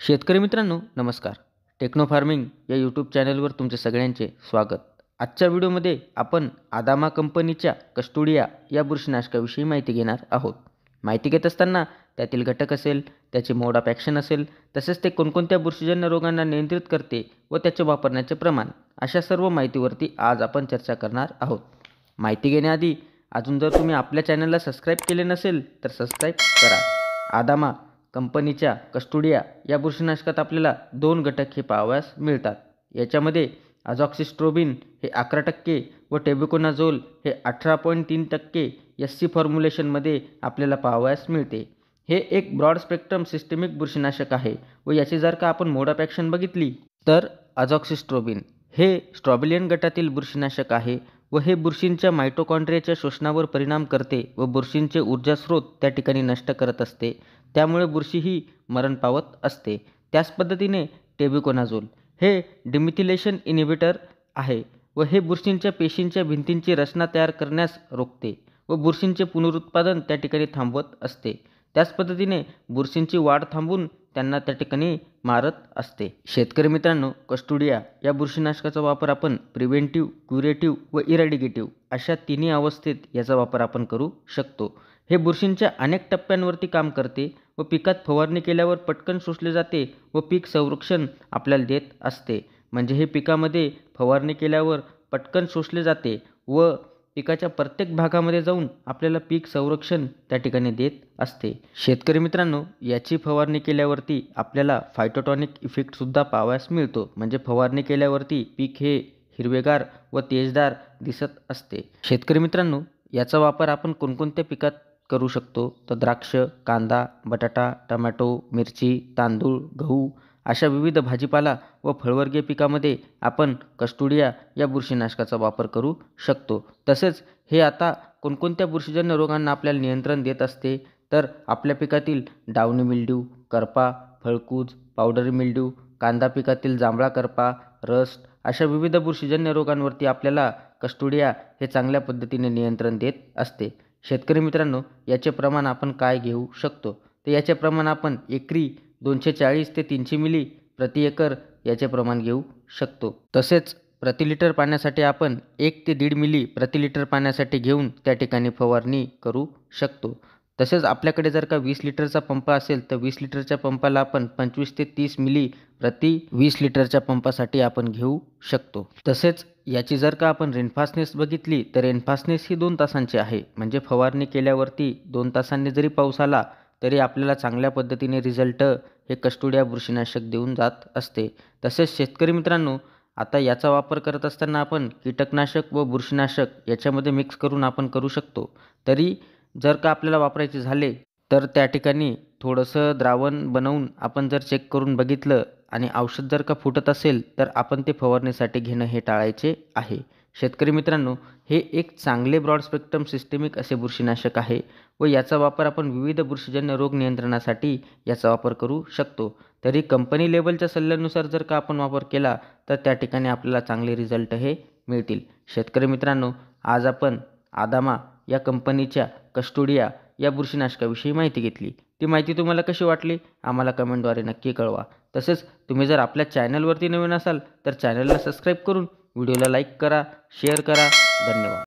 शेतकरी मित्रांनो नमस्कार. टेक्नो फार्मिंग या यूट्यूब चॅनलवर तुमचे सगळ्यांचे स्वागत. आजच्या व्हिडिओमध्ये आपण आदामा कंपनीच्या कस्टोडिया या बुरशीनाशकाविषयी माहिती घेणार आहोत. माहिती घेत असताना त्यातील घटक असेल, त्याचे मोड ऑफ ॲक्शन असेल, तसेच ते कोणकोणत्या बुरशीजन्य रोगांना नियंत्रित करते व त्याचे वापरण्याचे प्रमाण, अशा सर्व माहितीवरती आज आपण चर्चा करणार आहोत. माहिती घेण्याआधी अजून जर तुम्ही आपल्या चॅनलला सबस्क्राईब केले नसेल तर सबस्क्राईब करा. आदामा कंपनीच्या कस्टोडिया या बुरशीनाशकात आपल्याला 2 घटक हे पाहावयास मिळतात. याच्यामध्ये अझॉक्सिस्ट्रोबिन हे 11% व टेबुकोनाझोल हे 18.3% SC फॉर्म्युलेशनमध्ये आपल्याला पाहावयास मिळते. हे एक ब्रॉड स्पेक्ट्रम सिस्टेमिक बुरशीनाशक आहे व याची जर का आपण मोड ऑफ ॲक्शन बघितली तर अझॉक्सिस्ट्रोबिन हे स्ट्रॉबिलियन गटातील बुरशीनाशक आहे व हे बुरशींच्या मायटोकॉन्ड्रियाच्या शोषणावर परिणाम करते व बुरशींचे ऊर्जा स्रोत त्या ठिकाणी नष्ट करत असते. त्यामुळे बुरशी ही मरण पावत असते. त्याच पद्धतीने टेबुकोनाझोल हे डिमिथिलेशन इनिबिटर आहे व हे बुरशींच्या पेशींच्या भिंतींची रचना तयार करण्यास रोखते व बुरशींचे पुनरुत्पादन त्या ठिकाणी थांबवत असते. त्याच पद्धतीने बुरशींची वाढ थांबवून त्यांना त्या ठिकाणी मारत असते. शेतकरी मित्रांनो, कस्टोडिया या बुरशीनाशकाचा वापर आपण प्रिव्हेंटिव्ह, क्युरेटिव्ह व इरॅडिकेटिव्ह अशा तिन्ही अवस्थेत याचा वापर आपण करू शकतो. हे बुरशींच्या अनेक टप्प्यांवरती काम करते व पिकात फवारणी केल्यावर पटकन शोषले जाते व पीक संरक्षण आपल्याला देत असते. म्हणजे हे पिकामध्ये फवारणी केल्यावर पटकन शोषले जाते व पिकाच्या प्रत्येक भागामध्ये जाऊन आपल्याला पीक संरक्षण त्या ठिकाणी देत असते. शेतकरी मित्रांनो, याची फवारणी केल्यावरती आपल्याला फायटोटॉनिक इफेक्टसुद्धा पाहावयास मिळतो. म्हणजे फवारणी केल्यावरती पीक हे हिरवेगार व तेजदार दिसत असते. शेतकरी मित्रांनो, याचा वापर आपण कोणकोणत्या पिकात करू शकतो तर द्राक्ष, कांदा, बटाटा, टोमॅटो, मिरची, तांदूळ, गहू अशा विविध भाजीपाला व फळवर्गीय पिकामध्ये आपण कस्टोडिया या बुरशीनाशकाचा वापर करू शकतो. तसेच हे आता कोणकोणत्या बुरशीजन्य रोगांना आपल्याला नियंत्रण देत असते तर आपल्या पिकातील डावणी मिल्ड्यू, करपा, फळकूज, पावडरी मिल्ड्यू, कांदा पिकातील जांभळा करपा, रस्ट अशा विविध बुरशीजन्य रोगांवरती आपल्याला कस्टोडिया हे चांगल्या पद्धतीने नियंत्रण देत असते. शेतकरी मित्रांनो, याचे प्रमाण आपण काय घेऊ शकतो तर याचे प्रमाण आपण एकरी 240 ते 300 मिली प्रति एकर याचे प्रमाण घेऊ शकतो. तसेच प्रति लिटर पाण्यासाठी आपण 1 ते 1.5 मिली प्रति लिटर पाण्यासाठी घेऊन त्या ठिकाणी फवारणी करू शकतो. तसेच आपल्याकडे जर का 20 लिटरचा पंप असेल तर 20 लिटरच्या पंपाला आपण 25 ते 30 मिली प्रति 20 लिटरच्या पंपासाठी आपण घेऊ शकतो. तसेच याची जर का आपण रेनफास्टनेस बघितली तर रेनफास्टनेस ही 2 तासांची आहे. म्हणजे फवारणी केल्यावरती 2 तासांनी जरी पाऊस आला तरी आपल्याला चांगल्या पद्धतीने रिझल्ट हे कस्टोडिया बुरशीनाशक देऊन जात असते. तसेच शेतकरी मित्रांनो, आता याचा वापर करत असताना आपण कीटकनाशक व बुरशीनाशक याच्यामध्ये मिक्स करून आपण करू शकतो. तरी जर का आपल्याला वापरायचे झाले तर त्या ठिकाणी थोडंसं द्रावण बनवून आपण जर चेक करून बघितलं आणि औषध जर का फुटत असेल तर आपण ते फवारणीसाठी घेणं हे टाळायचे आहे. शेतकरी मित्रांनो, हे एक चांगले ब्रॉड स्पेक्ट्रम सिस्टेमिक असे बुरशीनाशक आहे व याचा वापर आपण विविध बुरशीजन्य रोग नियंत्रणासाठी याचा वापर करू शकतो. तरी कंपनी लेवलच्या सल्ल्यानुसार जर का आपण वापर केला तर त्या ठिकाणी आपल्याला चांगले रिझल्ट हे मिळतील. शेतकरी मित्रांनो, आज आपण आदामा या कंपनीच्या कस्टोडिया या बुरशीनाशकाविषयी माहिती घेतली. ती माहिती तुम्हाला कशी वाटली आम्हाला कमेंटद्वारे नक्की कळवा. तसेच तुम्ही जर आपल्या चॅनलवरती नवीन असाल तर चॅनलला सबस्क्राईब करून व्हिडिओला लाईक करा, शेअर करा. धन्यवाद.